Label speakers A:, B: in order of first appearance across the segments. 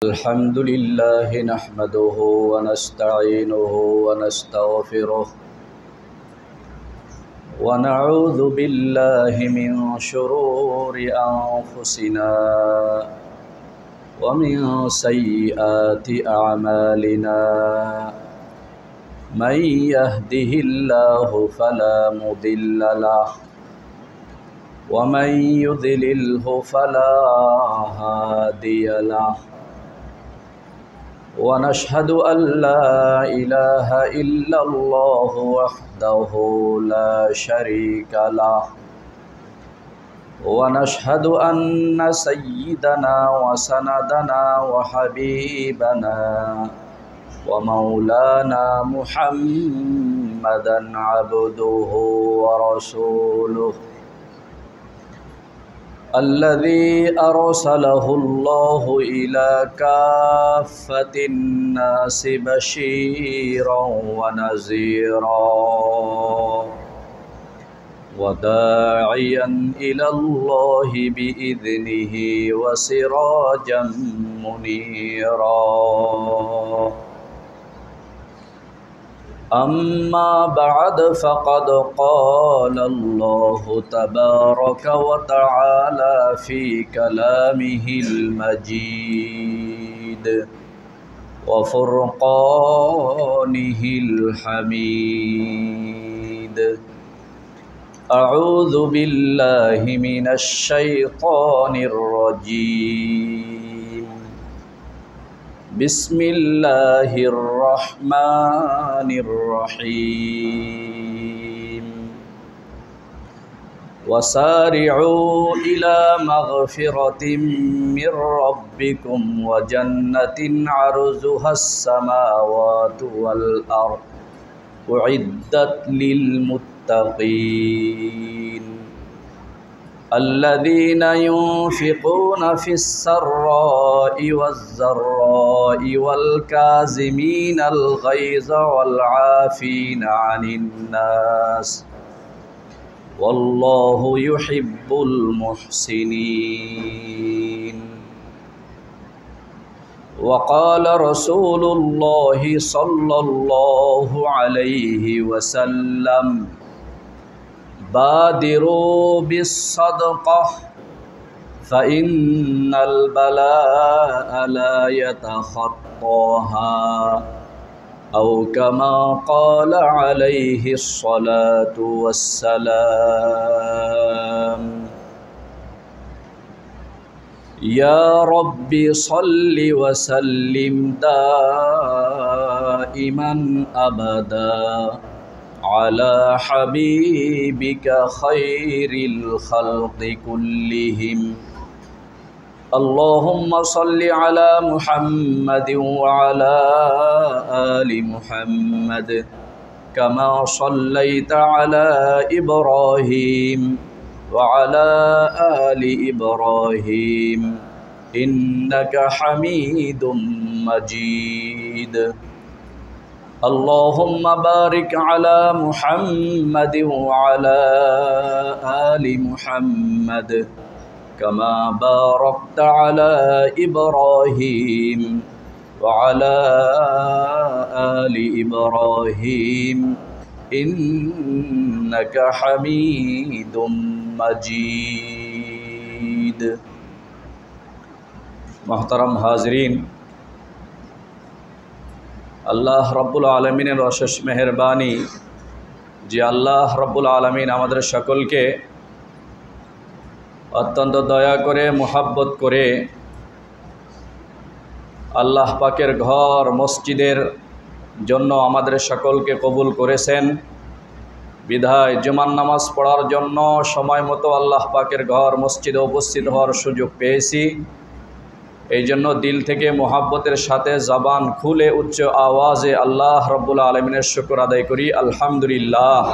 A: الحمد لله نحمده ونستعينه ونستغفره ونعوذ بالله من شرور أنفسنا ومن سيئات أعمالنا من يهده الله فلا مضل له ومن يضلله فلا هادي له ونشهد أن لا إله إلا الله وحده لا شريك له ونشهد أن سيدنا وسندنا وحبيبنا ومولانا محمدا عبده ورسوله الذي أرسله الله إلى كافة الناس بشيرا ونذيرا وداعيا إلى الله بإذنه وسراجا منيرا أما بعد فقد قال الله تبارك وتعالى في كلامه المجيد وفرقانه الحميد أعوذ بالله من الشيطان الرجيم بسم الله الرحمن الرحيم وسارعوا إلى مغفرة من ربكم وجنة عرضها السماوات والأرض أعدت للمتقين الذين ينفقون في السراء والضراء والكاظمين الغيظ والعافين عن الناس والله يحب المحسنين وقال رسول الله صلى الله عليه وسلم بادروا بالصدقة فإن البلاء لا يتخطاها أو كما قال عليه الصلاة والسلام يا رب صل وسلم دائما أبدا على حبيبك خير الخلق كلهم اللهم صل على محمد وعلى آل محمد كما صليت على إبراهيم وعلى آل إبراهيم إنك حميد مجيد اللهم بارك على محمد وعلى آل محمد كما باركت على إبراهيم وعلى آل إبراهيم إنك حميد مجيد محترم حاضرین আল্লাহ রব্বুল আলমিনের অশেষ মেহেরবানি যে আল্লাহ রব্বুল আলমিন আমাদের সকলকে অত্যন্ত দয়া করে মোহাব্বত করে আল্লাহ পাকের ঘর মসজিদের জন্য আমাদের সকলকে কবুল করেছেন বিধায় জুমার নামাজ পড়ার জন্য সময় মতো আল্লাহ পাকের ঘর মসজিদে উপস্থিত হওয়ার সুযোগ পেয়েছি এই জন্য দিল থেকে মোহাব্বতের সাথে জবান খুলে উচ্চ আওয়াজে আল্লাহ রব্বুল আলমিনের শুকর আদায় করি আলহামদুলিল্লাহ।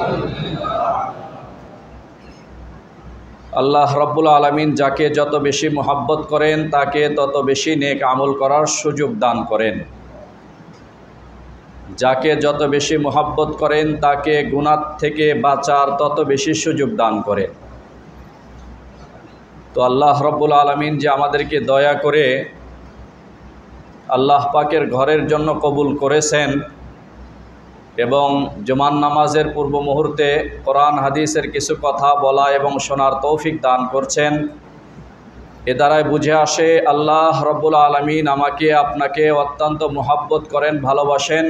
A: আল্লাহ রব্বুল আলমিন যাকে যত বেশি মোহাব্বত করেন তাকে তত বেশি নেক আমল করার সুযোগ দান করেন, যাকে যত বেশি মোহাব্বত করেন তাকে গুনাহ থেকে বাঁচার তত বেশি সুযোগ দান করেন। তো আল্লাহ রব্বুল আলমিন যে আমাদেরকে দয়া করে আল্লাহ পাকের ঘরের জন্য কবুল করেছেন এবং জুমার নামাজের পূর্ব মুহূর্তে কোরআন হাদিসের কিছু কথা বলা এবং শোনার তৌফিক দান করছেন। এ দ্বারাই বুঝে আসে আল্লাহ রব্বুল আলামিন আমাকে আপনাকে অত্যন্ত মুহাব্বত করেন, ভালোবাসেন।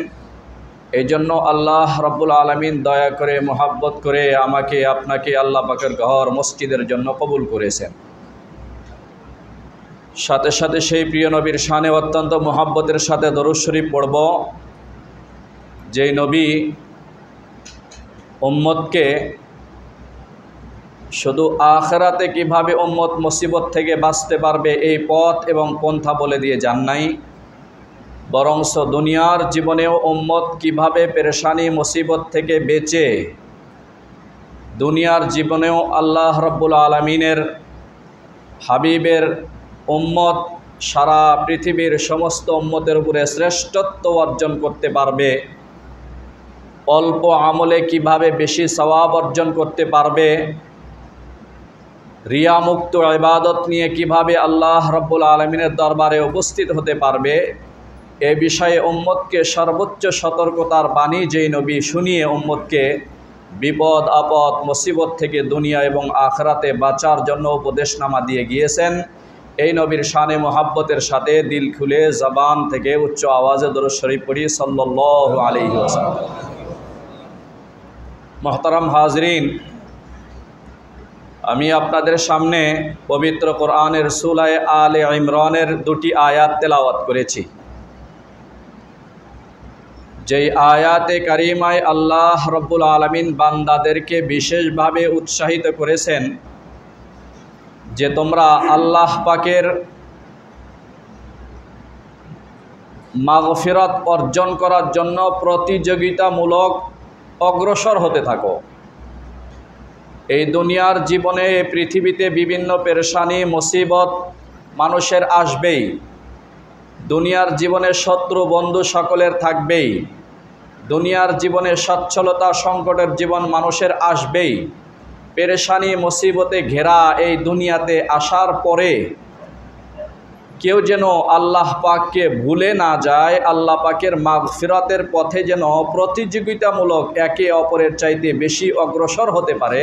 A: এই জন্য আল্লাহ রব্বুল আলামিন দয়া করে মুহাব্বত করে আমাকে আপনাকে আল্লাহ পাকের ঘর মসজিদের জন্য কবুল করেছেন। সাথে সাথে সেই প্রিয় নবীর শানে অত্যন্ত মুহাব্বতের সাথে দরুদ শরীফ পড়ব, যেই নবী উম্মতকে শুধু আখিরাতে কিভাবে উম্মত মুসিবত থেকে বাঁচতে পারবে এই পথ এবং পন্থা বলে দিয়ে যান নাই, বরংস দুনিয়ার জীবনেও উম্মত কিভাবে পেরেশানি মুসিবত থেকে বেঁচে দুনিয়ার জীবনেও আল্লাহ রব্বুল আলামিনের হাবিবের উম্মত সারা পৃথিবীর সমস্ত উম্মতের উপরে শ্রেষ্ঠত্ব অর্জন করতে পারবে, অল্প আমলে কিভাবে বেশি সওয়াব অর্জন করতে পারবে, রিয়ামুক্ত ইবাদত নিয়ে কিভাবে আল্লাহ রব্বুল আলামিনের দরবারে উপস্থিত হতে পারবে, এ বিষয়ে উম্মতকে সর্বোচ্চ সতর্কতার বাণী যেই নবী শুনিয়ে উম্মতকে বিপদ আপদ মুসিবত থেকে দুনিয়া এবং আখিরাতে বাঁচার জন্য উপদেশনামা দিয়ে গিয়েছেন, এই নবীর শানে মুহাব্বতের সাথে দিল খুলে জবান থেকে উচ্চ আওয়াজে দরুদ শরীফ পড়ি সাল্লাল্লাহু আলাইহি ওয়াসাল্লাম। মুহতারাম হাজরিন, আমি আপনাদের সামনে পবিত্র কোরআনের সূরা আলে ইমরানের দুটি আয়াত তেলাওয়াত করেছি। যেই আয়াতে কারিমায় আল্লাহ রব্বুল আলামিন বান্দাদেরকে বিশেষভাবে উৎসাহিত করেছেন যে তোমরা আল্লাহ পাকের মাগফিরাত অর্জন করার জন্য প্রতিযোগিতামূলক অগ্রসর হতে থাকো। এই দুনিয়ার জীবনে পৃথিবীতে বিভিন্ন পেরেশানি মুসিবত মানুষের আসবেই, দুনিয়ার জীবনে শত্রু বন্ধু সকলের থাকবেই, দুনিয়ার জীবনে সচ্ছলতা সংকটের জীবন মানুষের আসবেই। পেরেশানি মুসিবতে ঘেরা এই দুনিয়াতে আসার পরে কেউ যেন আল্লাহ পাককে ভুলে না যায়, আল্লাহ পাকের মাগফিরাতের পথে যেন প্রতিযোগিতামূলক একে অপরের চাইতে বেশি অগ্রসর হতে পারে।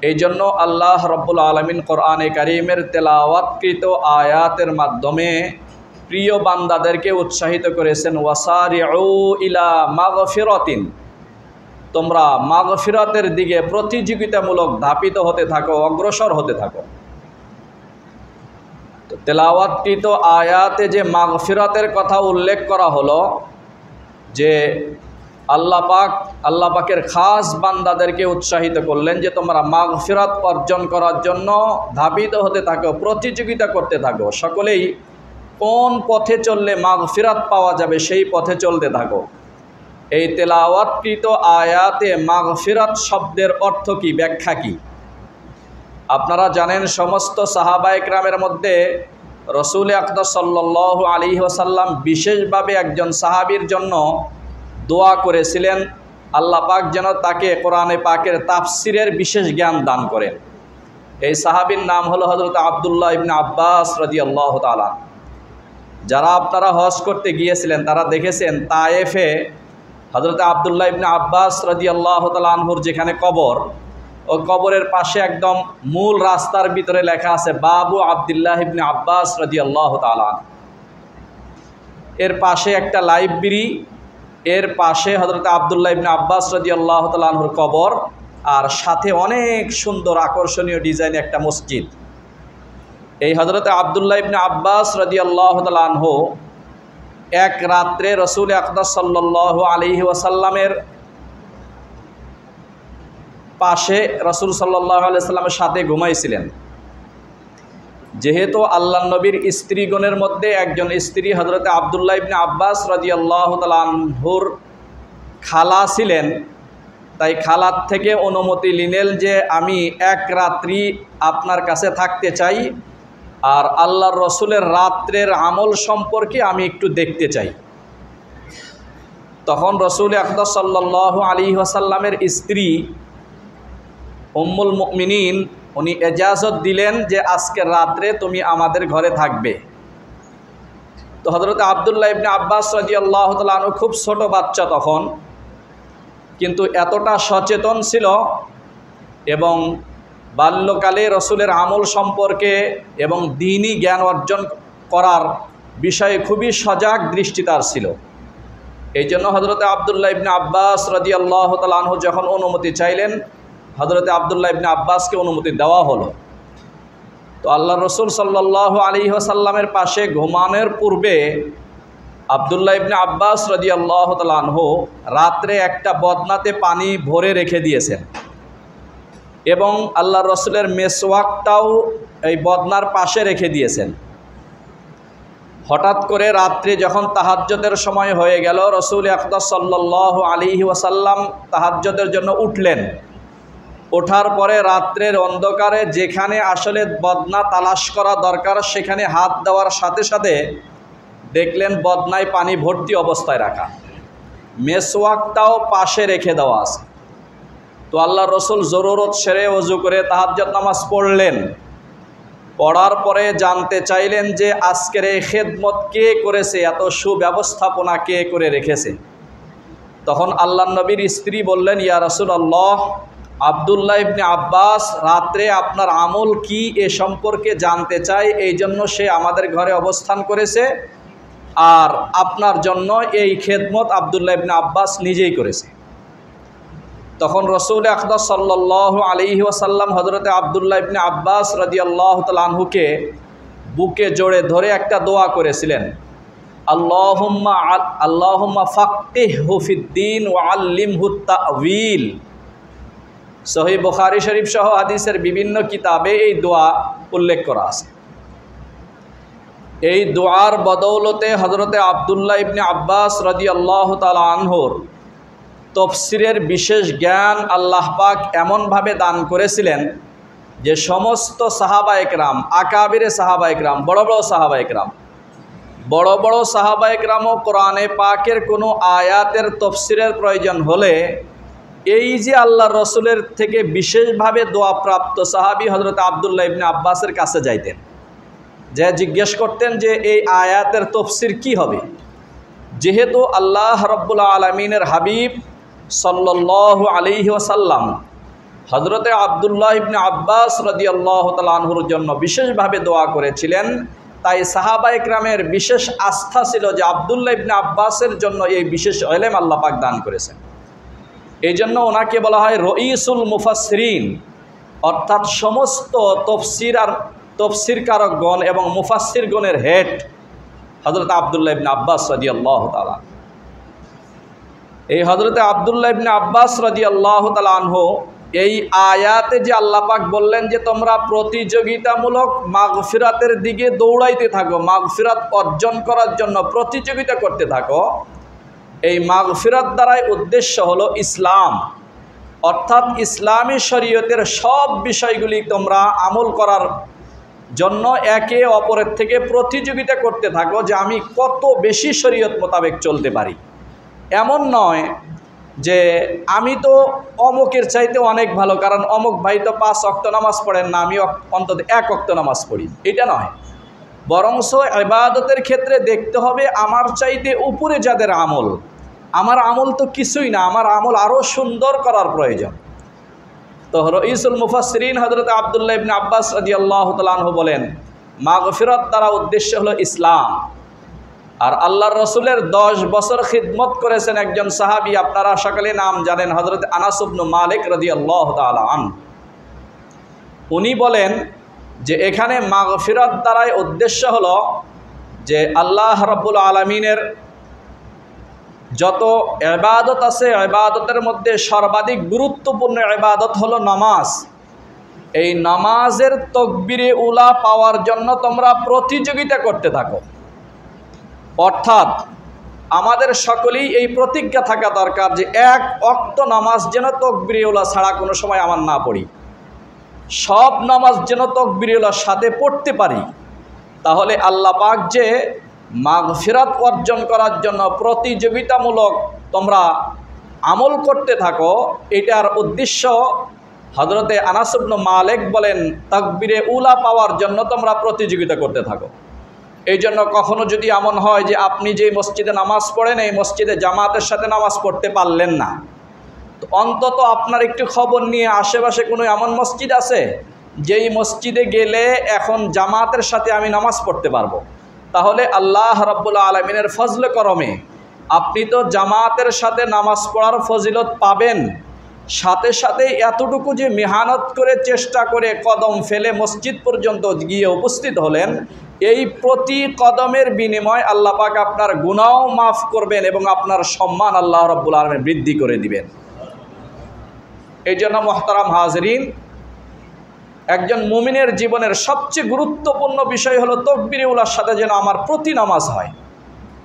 A: এই জন্য আল্লাহ রব্বুল আলামিন কোরআনে কারীমের তেলাওয়াতকৃত আয়াতের মাধ্যমে প্রিয় বান্দাদেরকে উৎসাহিত করেছেন, ওয়াসারিউ ইলা মাগফিরাতিন, তোমরা মাগফিরাতের দিকে প্রতিযোগিতামূলক ধাপিত হতে থাকো, অগ্রসর হতে থাকো। তো তেলাওয়াতকৃত আয়াতে যে মাগফিরাতের কথা উল্লেখ করা হলো, যে আল্লাহ পাকের খাস বান্দাদেরকে উৎসাহিত করলেন যে তোমরা মাগফিরাত অর্জন করার জন্য ধাবিত হতে থাকো, প্রতিযোগিতা করতে থাকো। সকলেই কোন পথে চললে মাগফিরাত পাওয়া যাবে সেই পথে চলতে থাকো। এই তেলাওয়াতকৃত আয়াতে মাগফিরাত শব্দের অর্থ কি, ব্যাখ্যা কি? আপনারা জানেন সমস্ত সাহাবায়ে কেরামের মধ্যে রাসূল আকরাম সাল্লাল্লাহু আলাইহি ওয়াসাল্লাম বিশেষভাবে একজন সাহাবীর জন্য দোয়া করেছিলেন আল্লাহ পাক যেন তাকে কোরআনে পাকের তাফসিরের বিশেষ জ্ঞান দান করেন। এই সাহাবীর নাম হলো হযরত আব্দুল্লাহ ইবনে আব্বাস রাদিয়াল্লাহু তাআলা। যারা আপনারা হজ করতে গিয়েছিলেন তারা দেখেছেন তায়েফে হযরত আব্দুল্লাহ ইবনে আব্বাস রাদিয়াল্লাহু তাআলা আনহুর যেখানে কবর, ওই কবরের পাশে একদম মূল রাস্তার ভিতরে লেখা আছে বাবু আব্দুল্লাহ ইবনে আব্বাস রাদিয়াল্লাহু তাআলা। এর পাশে একটা লাইব্রেরি, এর পাশে হযরত আব্দুল্লাহ ইবনে আব্বাস রাদিয়াল্লাহু তাআলা আনহুর কবর, আর সাথে অনেক সুন্দর আকর্ষণীয় ডিজাইন একটা মসজিদ। এই হযরত আব্দুল্লাহ ইবনে আব্বাস রাদিয়াল্লাহু তাআলা আনহু এক রাত্রে রাসূল আকরাম সাল্লাল্লাহু আলাইহি ওয়াসাল্লামের পাশে রাসূল সাল্লাল্লাহু আলাইহি ওয়াসাল্লামের সাথে ঘুমাইছিলেন। যেহেতু আল্লাহ নবীর স্ত্রীগণের মধ্যে একজন স্ত্রী হযরত আব্দুল্লাহ ইবনে আব্বাস রাদিয়াল্লাহু তাআলা আনহুর খালা ছিলেন, তাই খালার থেকে অনুমতি নিলেন যে আমি এক রাত্রি আপনার কাছে থাকতে চাই, আর আল্লাহর রসুলের রাত্রের আমল সম্পর্কে আমি একটু দেখতে চাই। তখন রাসূল আকরাম সাল্লাল্লাহু আলাইহি ওয়াসাল্লামের স্ত্রী উম্মুল মুমিনিন উনি এজাজত দিলেন যে আজকের রাত্রে তুমি আমাদের ঘরে থাকবে। তো হযরত আব্দুল্লাহ ইবনে আব্বাস রাদিয়াল্লাহু তাআলা আনহু খুব ছোট বাচ্চা তখন, কিন্তু এতটা সচেতন ছিল এবং বাল্যকালে রসুলের আমল সম্পর্কে এবং দ্বীনি জ্ঞান অর্জন করার বিষয়ে খুবই সজাগ দৃষ্টি তার ছিল। এই জন্য হযরত আব্দুল্লাহ ইবনে আব্বাস রাদিয়াল্লাহু তাআলা আনহু যখন অনুমতি চাইলেন, হযরত আব্দুল্লাহ ইবনে আব্বাসকে অনুমতি দেওয়া হলো। তো আল্লাহর রসুল সাল্লাল্লাহু আলাইহি ওয়াসাল্লামের পাশে ঘুমানোর পূর্বে আব্দুল্লাহ ইবনে আব্বাস রাদিয়াল্লাহু তাআলা আনহু রাত্রে একটা বদনাতে পানি ভরে রেখে দিয়েছেন এবং আল্লাহর রসুলের মেসওয়াকটাও এই বদনার পাশে রেখে দিয়েছেন। হঠাৎ করে রাত্রে যখন তাহাজ্জুদের সময় হয়ে গেল, রসুল আকরাম সাল্লাল্লাহু আলাইহি ওয়াসাল্লাম তাহাজ্জুদের জন্য উঠলেন। ওঠার পরে রাত্রের অন্ধকারে যেখানে আসলে বদনা তালাশ করা দরকার সেখানে হাত দেওয়ার সাথে সাথে দেখলেন বদনায় পানি ভর্তি অবস্থায় রাখা, মেসওয়াকটাও পাশে রেখে দেওয়া আছে। তো আল্লাহর রসুল জরুরত সেরে ওযু করে তাহাজ্জুদ নামাজ পড়লেন। পড়ার পরে জানতে চাইলেন যে আজকের এই খেদমত কে করেছে, এত সুব্যবস্থাপনা কে করে রেখেছে। তখন আল্লাহর নবীর স্ত্রী বললেন, ইয়া রাসূলুল্লাহ, আব্দুল্লাহ ইবনে আব্বাস রাত্রে আপনার আমল কি এ সম্পর্কে জানতে চাই, এই জন্য সে আমাদের ঘরে অবস্থান করেছে, আর আপনার জন্য এই খেদমত আব্দুল্লাহ ইবনে আব্বাস নিজেই করেছে। তখন রসুল আকরাম সাল্লাল্লাহু আলাইহি ওয়াসাল্লাম হযরত আব্দুল্লাহ ইবনে আব্বাস রাদিয়াল্লাহু তাআলা আনহুকে বুকে জড়ে ধরে একটা দোয়া করেছিলেন, আল্লাহুম্মা ফাক্কিহহু ফিদ্দীন ওয়া আল্লিমহু তা'ওয়িল। সহিহ বুখারী শরীফ সহ হাদিসের বিভিন্ন কিতাবে এই দোয়া উল্লেখ করা আছে। এই দোয়ার বদৌলতে হযরত আব্দুল্লাহ ইবনে আব্বাস রাদিয়াল্লাহু তাআলা আনহুর তফসিরের বিশেষ জ্ঞান আল্লাহ পাক এমনভাবে দান করেছিলেন যে সমস্ত সাহাবা একরাম, আকাবিরে সাহাবা একরাম, বড় বড় সাহাবা একরামও কোরআনে পাকের কোনো আয়াতের তফসিরের প্রয়োজন হলে এই যে আল্লাহর রসুলের থেকে বিশেষভাবে দোয়াপ্রাপ্ত সাহাবী হযরত আব্দুল্লাহ ইবনে আব্বাসের কাছে যাইতেন, যে জিজ্ঞেস করতেন যে এই আয়াতের তফসির কি হবে। যেহেতু আল্লাহ রাব্বুল আলামিনের হাবিব সাল্লাল্লাহু আলাইহি ওয়াসাল্লাম হযরত আব্দুল্লাহ ইবনে আব্বাস রাদিয়াল্লাহু তাআলা আনহুর জন্য বিশেষভাবে দোয়া করেছিলেন, তাই সাহাবা একরামের বিশেষ আস্থা ছিল যে আব্দুল্লাহ ইবনে আব্বাসের জন্য এই বিশেষ ইলম আল্লাহ পাক দান করেছেন। এই জন্য ওনাকে বলা হয় রঈসুল মুফাসসিরিন, অর্থাৎ সমস্ত তফসিরকারকগণ এবং মুফাসসিরগণের হেড হযরত আব্দুল্লাহ ইবনে আব্বাস রাদিয়াল্লাহু তাআলা। এই হযরত আব্দুল্লাহ ইবনে আব্বাস রাদিয়াল্লাহু তাআলা আনহু এই আয়াতে যে আল্লাহ পাক বললেন যে তোমরা প্রতিযোগিতামূলক মাগফিরাতের দিকে দৌড়াইতে থাকো, মাগফিরাত অর্জন করার জন্য প্রতিযোগিতা করতে থাকো, এই মাগফিরাত দ্বারাই উদ্দেশ্য হলো ইসলাম, অর্থাৎ ইসলামী শরীয়তের সব বিষয়গুলি তোমরা আমল করার জন্য একে অপরের থেকে প্রতিযোগিতা করতে থাকো যে আমি কত বেশি শরীয়ত মোতাবেক চলতে পারি। এমন নয় যে আমি তো অমুকের চাইতে অনেক ভালো, কারণ অমুক ভাই তো 5 ওয়াক্ত নামাজ পড়েন না, আমি অন্তত 1 ওয়াক্ত নামাজ পড়ি, এটা নয়। বরংস ইবাদতের ক্ষেত্রে দেখতে হবে আমার চাইতে উপরে যাদের আমল, আমার আমল তো কিছুই না, আমার আমল আরও সুন্দর করার প্রয়োজন। তো রঈসুল মুফাসসিরিন হযরত আব্দুল্লাহ ইবনে আব্বাস রাদিয়াল্লাহু তাআলা আনহু বলেন মাগফিরাত দ্বারা উদ্দেশ্য হলো ইসলাম। আর আল্লাহর রসুলের 10 বছর খিদমত করেছেন একজন সাহাবী, আপনারা সকলে নাম জানেন, হযরত আনাস ইবনে মালিক রাদিয়াল্লাহু তাআলা আনহু। উনি বলেন যে এখানে মাগফিরাত দ্বারাই উদ্দেশ্য হলো যে আল্লাহ রাব্বুল আলামিনের যত ইবাদত আছে ইবাদতের মধ্যে সর্বাধিক গুরুত্বপূর্ণ ইবাদত হলো নামাজ। এই নামাজের তাকবীরে উলা পাওয়ার জন্য তোমরা প্রতিযোগিতা করতে থাকো, অর্থাৎ আমাদের সকলেই এই প্রতিজ্ঞা থাকা দরকার যে 1 ওয়াক্ত নামাজ যেন তাকবীরে উলা ছাড়া কোনো সময় আমার না পড়ি, সব নামাজ যেন তাকবীরে উলার সাথে পড়তে পারি। তাহলে আল্লাহ পাক যে মাগফিরাত অর্জন করার জন্য প্রতিযোগিতামূলক তোমরা আমল করতে থাকো, এটার উদ্দেশ্য হযরতে আনাস ইবনে মালিক বলেন তাকবীরে উলা পাওয়ার জন্য তোমরা প্রতিযোগিতা করতে থাকো। এই জন্য কখনো যদি এমন হয় যে আপনি যে মসজিদে নামাজ পড়েন এই মসজিদে জামাতের সাথে নামাজ পড়তে পারলেন না, তো অন্তত আপনার একটু খবর নিয়ে আশেপাশে কোনো এমন মসজিদ আছে যেই মসজিদে গেলে এখন জামাতের সাথে আমি নামাজ পড়তে পারবো। তাহলে আল্লাহ রাব্বুল আলামিনের ফজলে করমে আপনি তো জামাতের সাথে নামাজ পড়ার ফজিলত পাবেন, সাথে সাথে এতটুকু যে মেহনত করে চেষ্টা করে কদম ফেলে মসজিদ পর্যন্ত গিয়ে উপস্থিত হলেন, এই প্রতি কদমের বিনিময় আল্লাহ পাক আপনার গুনাহ মাফ করবেন এবং আপনার সম্মান আল্লাহ রাব্বুল আলামিন বৃদ্ধি করে দিবেন। এই জন্য মুহতারাম হাজরিন, একজন মুমিনের জীবনের সবচেয়ে গুরুত্বপূর্ণ বিষয় হলো তাকবীরে উলার সাথে যেন আমার প্রতি নামাজ হয়।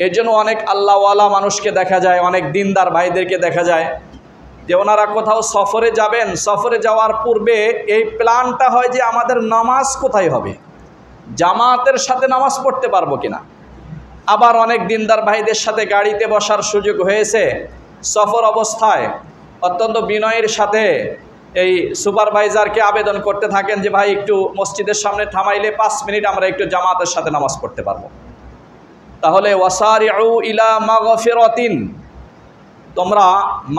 A: এর জন্য অনেক আল্লাহওয়ালা মানুষকে দেখা যায়, অনেক দিনদার ভাইদেরকে দেখা যায় যে ওনারা কোথাও সফরে যাবেন, সফরে যাওয়ার পূর্বে এই প্ল্যানটা হয় যে আমাদের নামাজ কোথায় হবে, জামাতের সাথে নামাজ পড়তে পারবো কিনা। আবার অনেক দিনদার ভাইদের সাথে গাড়িতে বসার সুযোগ হয়েছে, সফর অবস্থায় অত্যন্ত বিনয়ের সাথে এই সুপারভাইজারকে আবেদন করতে থাকেন যে ভাই একটু মসজিদের সামনে থামাইলে 5 মিনিট আমরা একটু জামাতের সাথে নামাজ পড়তে পারবো। তাহলে ওয়াসারিউ ইলা মাগফিরাতিন, তোমরা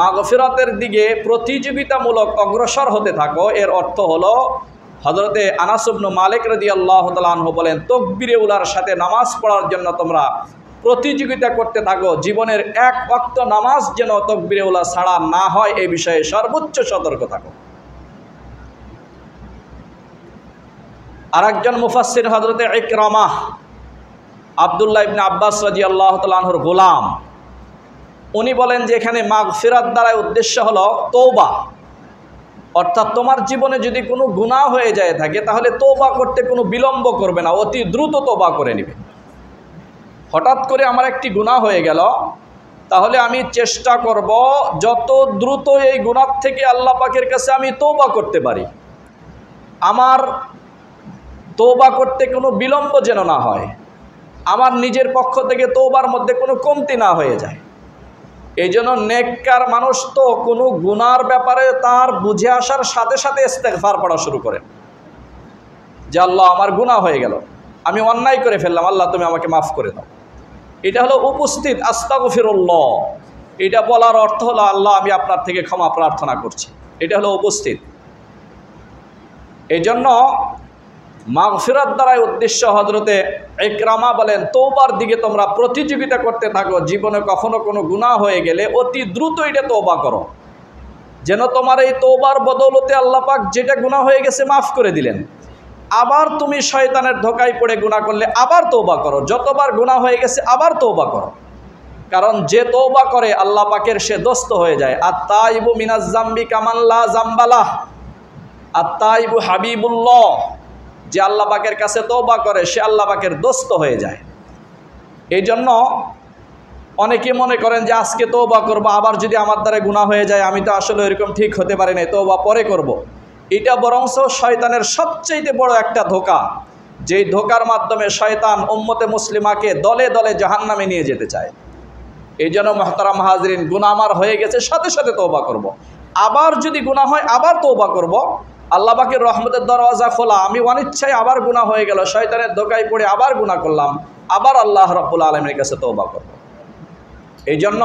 A: মাগফিরাতের দিকে প্রতিযোগিতামূলক অগ্রসর হতে থাকো। এর অর্থ হলো হযরতে আনাস ইবনে মালিক রাদিয়াল্লাহু তাআলা আনহু বলেন, তাকবীরে উলার সাথে নামাজ পড়ার জন্য তোমরা প্রতিযোগিতা করতে থাকো, জীবনের এক ওয়াক্ত নামাজ যেন তাকবীরে উলা ছাড়া না হয় এই বিষয়ে সর্বোচ্চ সতর্ক থাকো। আরেকজন মুফাসসির হযরতে ইকরামা আব্দুল্লাহ ইবনে আব্বাস রাদিয়াল্লাহু তাআলা আনহুর গোলাম, উনি বলেন যে এখানে মাগফিরাত দ্বারা উদ্দেশ্য হলো তওবা, অর্থাৎ তোমার জীবনে যদি কোনো গুনাহ হয়ে যায় থাকে তাহলে তওবা করতে কোনো বিলম্ব করবে না, অতি দ্রুত তওবা করে নেবে। হঠাৎ করে আমার একটি গুনাহ হয়ে গেল, তাহলে আমি চেষ্টা করব যত দ্রুত এই গুনাহ থেকে আল্লাহ পাকের কাছে আমি তওবা করতে পারি, আমার তওবা করতে কোনো বিলম্ব যেন না হয়, আমার নিজের পক্ষ থেকে তওবার মধ্যে কোনো কমতি না হয়ে যায়। এই জন্য নেককার মানুষ তো কোনো গুনার ব্যাপারে তার বুঝে আসার সাথে সাথে ইস্তেগফার পড়া শুরু করেন যে আল্লাহ আমার গুনাহ হয়ে গেল, আমি অন্যায় করে ফেললাম, আল্লাহ তুমি আমাকে মাফ করে দাও। এটা হলো উপস্থিত আস্তাগফিরুল্লাহ, এটা বলার অর্থ হলো আল্লাহ আমি আপনার থেকে ক্ষমা প্রার্থনা করছি, এটা হলো উপস্থিত। এই জন্য মাগফিরাত দ্বারাই উদ্দেশ্য। হযরতে ইকরামা বলেন, তওবার দিকে তোমরা প্রতিযোগিতা করতে থাকো, জীবনে কখনো কোনো গুনাহ হয়ে গেলে অতি দ্রুত এটা তওবা করো, যেন তোমার এই তওবার বদৌলতে আল্লাহ পাক যেটা গুনাহ হয়ে গেছে মাফ করে দিলেন। আবার তুমি শয়তানের ধোকায় পড়ে গুনাহ করলে আবার তওবা করো, যতবার গুনাহ হয়ে গেছে আবার তওবা করো, কারণ যে তওবা করে আল্লাহ পাকের সে দোস্ত হয়ে যায়। আত-তাইবু মিনাজ জামবি কামান লা জামবালাহ, আত-তাইবু হাবিবুল্লাহ, যে আল্লাহ পাকের কাছে তওবা করে সে আল্লাহ পাকের দোস্ত হয়ে যায়। এই জন্য অনেকে মনে করেন যে আজকে তওবা করব, আবার যদি আমার দ্বারা গুনাহ হয়ে যায় আমি তো আসলে এরকম ঠিক হতে পারি না, তওবা পরে করব। এটা বরঞ্চ শয়তানের সবচেয়ে বড় একটা ধোঁকা, যেই ধোঁকার মাধ্যমে শয়তান উম্মতে মুসলিমাকে দলে দলে জাহান্নামে নিয়ে যেতে চায়। এই জন্য মুহতারাম হাজরিন, গুনাহ আমার হয়ে গেছে সাথে সাথে তওবা করব, আবার যদি গুনাহ হয় আবার তওবা করব। আল্লাহ পাকের রহমতের দরওয়াজা খোলা, আমি অনিচ্ছায় আবার গুনাহ হয়ে গেল, শয়তানের ধোঁকায় পড়ে আবার গুনাহ করলাম, আবার আল্লাহ রাব্বুল আলামিনের কাছে তওবা করব। এই জন্য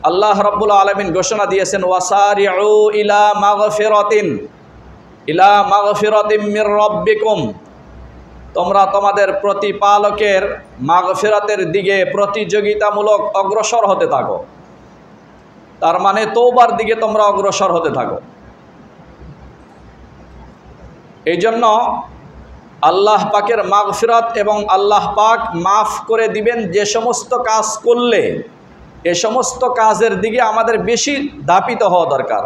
A: আল্লাহ রাব্বুল আলামিন ঘোষণা দিয়েছেন, ওয়াসারিউ ইলা মাগফিরাতিন মির রাব্বিকুম, তোমরা তোমাদের প্রতিপালকের মাগফিরাতের দিকে প্রতিযোগিতামূলক অগ্রসর হতে থাকো। তার মানে তওবার দিকে তোমরা অগ্রসর হতে থাকো। এই জন্য আল্লাহ পাকের মাগফিরাত এবং আল্লাহ পাক মাফ করে দিবেন যে সমস্ত কাজ করলে, এ সমস্ত কাজের দিকে আমাদের বেশি ধাপিত হওয়া দরকার।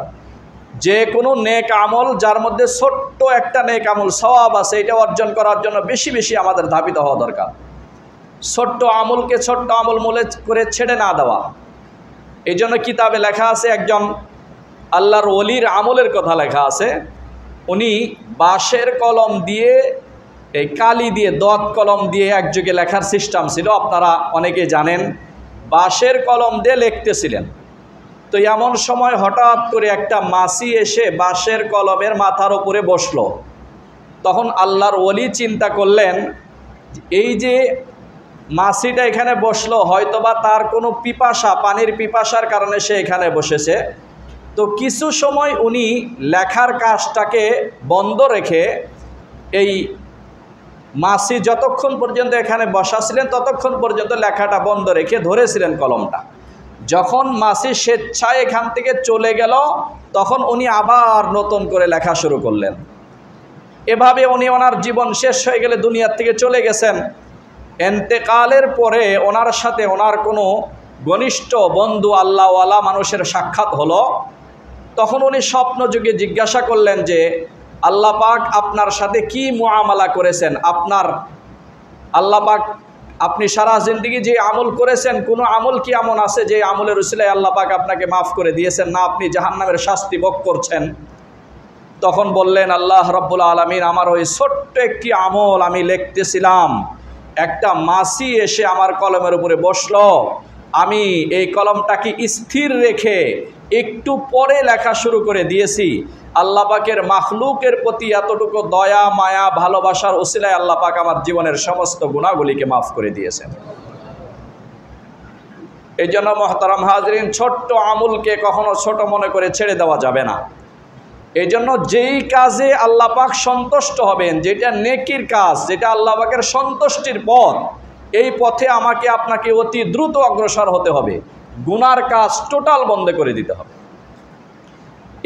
A: যে কোনো নেক আমল যার মধ্যে ছোট্ট একটা নেক আমল সওয়াব আছে, এটা অর্জন করার জন্য বেশি বেশি আমাদের ধাপিত হওয়া দরকার। ছোট্ট আমলকে ছোট্ট আমল মনে করে ছেড়ে না দেওয়া। এই জন্য কিতাবে লেখা আছে, একজন আল্লাহর ওলির আমলের কথা লেখা আছে, উনি বাঁশের কলম দিয়ে, এই কালি দিয়ে, দত কলম দিয়ে একযুগে লেখার সিস্টেম ছিল, আপনারা অনেকে জানেন, বাঁশের কলম দিয়ে লিখতেছিলেন। তো এমন সময় হঠাৎ করে একটা মাছি এসে বাঁশের কলমের মাথার উপরে বসলো। তখন আল্লাহর ওলি চিন্তা করলেন এই যে মাসিটা এখানে বসলো, হয়তোবা তার কোনো পিপাসা, পানির পিপাসার কারণে সে এখানে বসেছে। তো কিছু সময় উনি লেখার কাজটাকে বন্ধ রেখে, এই মাসি যতক্ষণ পর্যন্ত এখানে বসা ছিলেন ততক্ষণ পর্যন্ত লেখাটা বন্ধ রেখে ধরেছিলেন কলমটা। যখন মাসি স্বেচ্ছায় এখান থেকে চলে গেল, তখন উনি আবার নতুন করে লেখা শুরু করলেন। এভাবে উনি ওনার জীবন শেষ হয়ে গেলে দুনিয়ার থেকে চলে গেছেন। এন্তেকালের পরে ওনার সাথে ওনার কোনো ঘনিষ্ঠ বন্ধু আল্লাহওয়ালা মানুষের সাক্ষাৎ হলো। তখন উনি স্বপ্নযোগে জিজ্ঞাসা করলেন যে, আল্লাহ পাক আপনার সাথে কি মুআমালা করেছেন? আপনার আল্লাহ পাক, আপনি সারা জিন্দেগি যে আমল করেছেন, কোনো আমল কি এমন আছে যে আমলের উসিলায় আল্লাহ পাক আপনাকে মাফ করে দিয়েছেন, না আপনি জাহান্নামের শাস্তি ভোগ করছেন? তখন বললেন, আল্লাহ রাব্বুল আলামিন, আমার ওই ছোট্ট একটি আমল আমি লিখতেছিলাম, একটা মাসি এসে আমার কলমের উপরে বসলো, আমি এই কলমটাকে স্থির রেখে একটু পরে লেখা শুরু করে দিয়েছি। আল্লাহ পাকের মাখলুকের প্রতি এতটুকু দয়া, মায়া, ভালোবাসার উসিলায় আল্লাহ পাক আমার জীবনের সমস্ত গুনাহগুলিকে মাফ করে দিয়েছেন। এই জন্য মুহতারাম হাজরিন, ছোট্ট আমলকে কখনো ছোট মনে করে ছেড়ে দেওয়া যাবে না। এই জন্য যেই কাজে আল্লাহ পাক সন্তুষ্ট হবেন, যেটা নেকির কাজ, যেটা আল্লাহ পাকের সন্তুষ্টির পথ, এই পথে আমাকে আপনাকে অতি দ্রুত অগ্রসর হতে হবে। গুনার কাজ টোটাল বন্ধ করে দিতে হবে।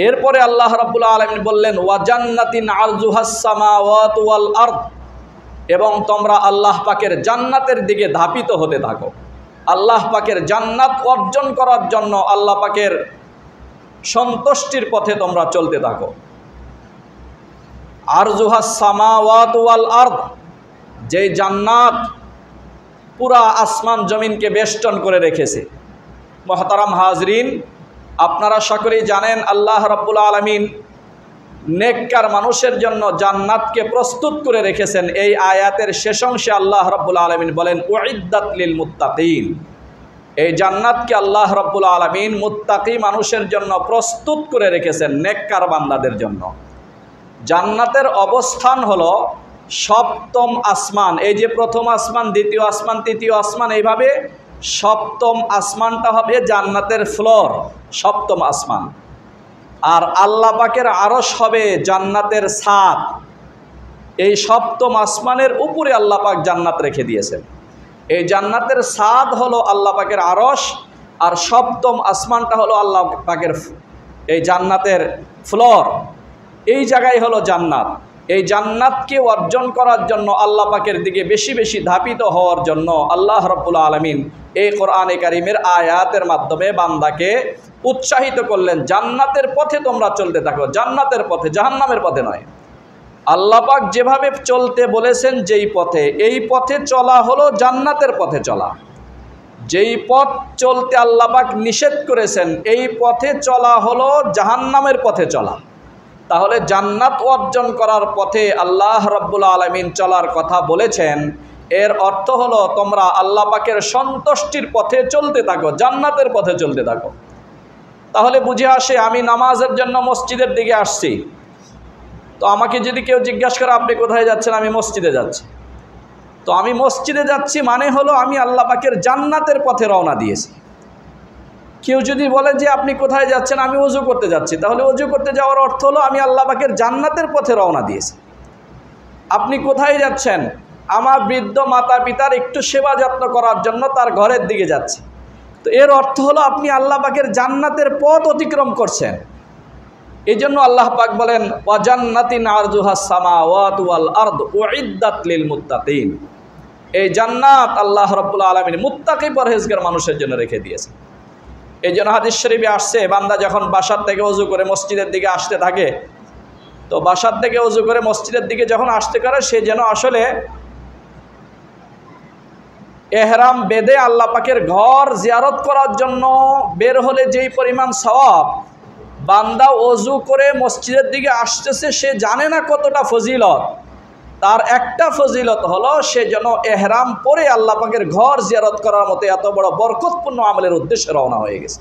A: এরপরে আল্লাহ রাব্বুল আলামিন বললেন, ওয়া জান্নাতিন আরজুহাস সামাওয়াতু ওয়াল আরদ, এবং তোমরা আল্লাহ পাকের জান্নাতের দিকে ধাপিত হতে থাকো। আল্লাহ পাকের জান্নাত অর্জন করার জন্য আল্লাহ পাকের সন্তুষ্টির পথে তোমরা চলতে থাকো। আরজুহাস সামাওয়াতু ওয়াল আরদ, যে জান্নাত পুরা আসমান জমিনকে বেষ্টন করে রেখেছে। মুহতারাম হাজরিন, আপনারা সকলেই জানেন আল্লাহ রাব্বুল আলামিন নেককার মানুষের জন্য জান্নাতকে প্রস্তুত করে রেখেছেন। এই আয়াতের শেষ অংশে আল্লাহ রাব্বুল আলামিন বলেন, উইদ্দাত লিল মুত্তাকিন। এই জান্নাতকে আল্লাহ রাব্বুল আলামিন মুত্তাকি মানুষের জন্য প্রস্তুত করে রেখেছেন, নেককার বান্দাদের জন্য। জান্নাতের অবস্থান হলো সপ্তম আসমান। এই যে প্রথম আসমান, দ্বিতীয় আসমান, তৃতীয় আসমান, এইভাবে সপ্তম আসমানটা হবে জান্নাতের ফ্লোর, সপ্তম আসমান। আর আল্লাহ পাকের আরশ হবে জান্নাতের ছাদ। এই সপ্তম আসমানের উপরে আল্লাহ পাক জান্নাত রেখে দিয়েছেন। এই জান্নাতের ছাদ হলো আল্লাহ পাকের আরশ, আর সপ্তম আসমানটা হলো আল্লাহ পাকের এই জান্নাতের ফ্লোর। এই জায়গায় হলো জান্নাত। এই জান্নাতকে অর্জন করার জন্য আল্লাহ পাকের দিকে বেশি বেশি ধাপিত হওয়ার জন্য আল্লাহ রাব্বুল আলামিন এই কোরআনে কারীমের আয়াতের মাধ্যমে বান্দাকে উৎসাহিত করলেন, জান্নাতের পথে তোমরা চলতে থাকো, জান্নাতের পথে, জাহান্নামের পথে নয়। আল্লাহ পাক যেভাবে চলতে বলেছেন, যেই পথে, এই পথে চলা হলো জান্নাতের পথে চলা। যেই পথ চলতে আল্লাহ পাক নিষেধ করেছেন, এই পথে চলা হলো জাহান্নামের পথে চলা। তাহলে জান্নাত অর্জন করার পথে আল্লাহ রাব্বুল আলামিন চলার কথা বলেছেন, এর অর্থ হলো তোমরা আল্লাহ পাকের সন্তুষ্টির পথে চলতে থাকো, জান্নাতের পথে চলতে থাকো। তাহলে বুঝে আসে, আমি নামাজের জন্য মসজিদের দিকে আসছি, তো আমাকে যদি কেউ জিজ্ঞাসা করে আপনি কোথায় যাচ্ছেন, আমি মসজিদে যাচ্ছি। তো আমি মসজিদে যাচ্ছি মানে হলো আমি আল্লাহ পাকের জান্নাতের পথে রওনা দিয়েছি। কেউ যদি বলে যে আপনি কোথায় যাচ্ছেন, আমি ওযু করতে যাচ্ছি, তাহলে ওযু করতে যাওয়ার অর্থ হলো আমি আল্লাহ পাকের জান্নাতের পথে রওনা দিয়েছি। আপনি কোথায় যাচ্ছেন? আমার বৃদ্ধ মাতা পিতার একটু সেবা যত্ন করার জন্য তার ঘরের দিকে যাচ্ছি। তো এর অর্থ হলো আপনি আল্লাহ পাকের জান্নাতের পথ অতিক্রম করছেন। এই জন্য আল্লাহ পাক বলেন, ওয়া জান্নাতিন আরজুহাস সামাওয়াতু ওয়াল আরদ উইদ্দাত লিল মুত্তাকিন। এই জান্নাত আল্লাহ রাব্বুল আলামিন মুত্তাকি পরহেজগার মানুষের জন্য রেখে দিয়েছে। এই জন্য হাদিস শরীফে আসছে, বান্দা যখন বাসার থেকে ওযু করে মসজিদের দিকে আসতে থাকে, তো বাসার থেকে ওযু করে মসজিদের দিকে যখন আসতে করে, সে যেন আসলে এহরাম বেঁধে আল্লাহ পাকের ঘর জিয়ারত করার জন্য বের হলে যেই পরিমাণ সওয়াব, বান্দা ওযু করে মসজিদের দিকে আসতেছে, সে জানে না কতটা ফজিলত। তার একটা ফজিলত হলো সে যেন এহরাম পরে আল্লাহ পাকের ঘর জিয়ারত করার মতো এত বড় বরকতপূর্ণ আমলের উদ্দেশ্যে রওনা হয়ে গেছে।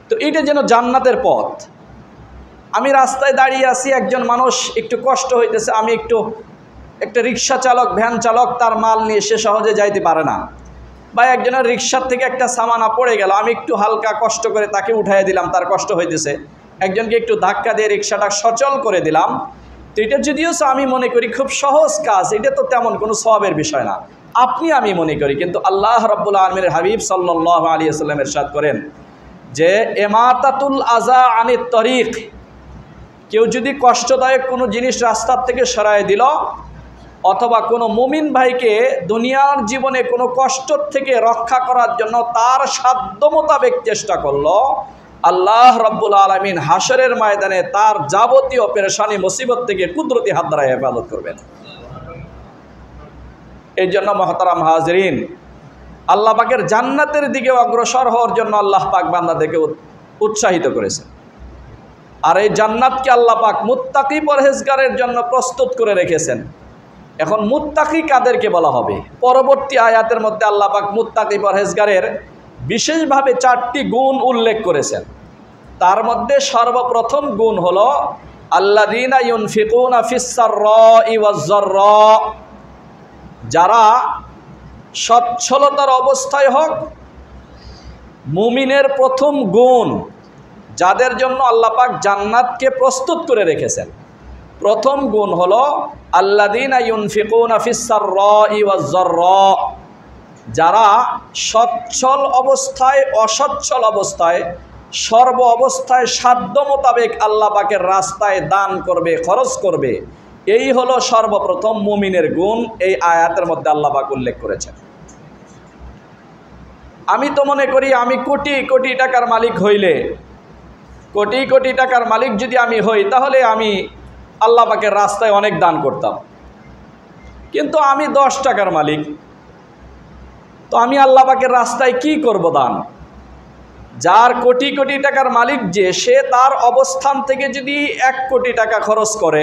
A: তো এটা যেন জান্নাতের পথ। আমি রাস্তায় দাঁড়িয়ে আছি, একজন মানুষ একটু কষ্ট হইতেছে, আমি একটু একটা রিক্সা চালক, ভ্যান চালক তার মাল নিয়ে সে সহজে যাইতে পারে না, বা একজনের রিক্সার থেকে একটা সামানা পড়ে গেল, আমি একটু হালকা কষ্ট করে তাকে উঠাইয়া দিলাম, তার কষ্ট হইতেছে, একজনকে একটু ধাক্কা দিয়ে রিক্সাটা সচল করে দিলাম। তো এটা যদিও আমি মনে করি খুব সহজ কাজ, এটা তো তেমন কোনো সওয়াবের বিষয় না, আমি মনে করি। কিন্তু আল্লাহ রাব্বুল আলামিনের হাবিব সাল্লাল্লাহু আলাইহি ওয়াসাল্লাম ইরশাদ করেন যে ইমাতাতুল আযা আনিত তরিক, কেউ যদি কষ্টদায়ক কোনো জিনিস রাস্তার থেকে সরায় দিল, অথবা কোনো মুমিন ভাইকে দুনিয়ার জীবনে কোনো কষ্ট থেকে রক্ষা করার জন্য তার সাধ্য মোতাবেক চেষ্টা করলো, আল্লাহ রাব্বুল আলামিন হাশরের ময়দানে তার যাবতীয় পেরেশানি মুসিবত থেকে কুদরতি হাত দ্বারা হেফাজত করবেন। এই জন্য মহতারাম হাজরিন, আল্লাহ পাকের জান্নাতের দিকে অগ্রসর হওয়ার জন্য আল্লাহ পাক বান্দাদেরকে উৎসাহিত করেছেন। আর এই জান্নাতকে আল্লাহ পাক মুত্তাকি পরহেজগারের জন্য প্রস্তুত করে রেখেছেন। এখন মুত্তাকি কাদেরকে বলা হবে? পরবর্তী আয়াতের মধ্যে আল্লাহ পাক মুত্তাকি পরহেজগারের বিশেষভাবে 4টি গুণ উল্লেখ করেছেন। তার মধ্যে সর্বপ্রথম গুণ হলো আল্লাযীনা ইউনফিকুনা ফিস-সাররাই ওয়াজ-যাররা, যারা সচ্ছলতার অবস্থায় হোক। মুমিনের প্রথম গুণ, যাদের জন্য আল্লাহ পাক জান্নাতকে প্রস্তুত করে রেখেছেন, প্রথম গুণ হলো আল্লাযীনা ইউনফিকুনা ফিস-সাররাই ওয়াজ-যাররা, যারা সচ্ছল অবস্থায় অসচ্ছল অবস্থায় সর্ব অবস্থায় সাধ্য মোতাবেক আল্লাহ পাকের রাস্তায় দান করবে, খরচ করবে। এই হলো সর্বপ্রথম মুমিনের গুণ, এই আয়াতের মধ্যে আল্লাহ পাক উল্লেখ করেছেন। আমি তো মনে করি আমি কোটি কোটি টাকার মালিক হইলে, কোটি কোটি টাকার মালিক যদি আমি হই, তাহলে আমি আল্লাহ পাকের রাস্তায় অনেক দান করতাম। কিন্তু আমি 10 টাকার মালিক, তো আমি আল্লাহ পাকের রাস্তায় কি করব দান? যার কোটি কোটি টাকার মালিক যে, সে তার অবস্থান থেকে যদি 1 কোটি টাকা খরচ করে,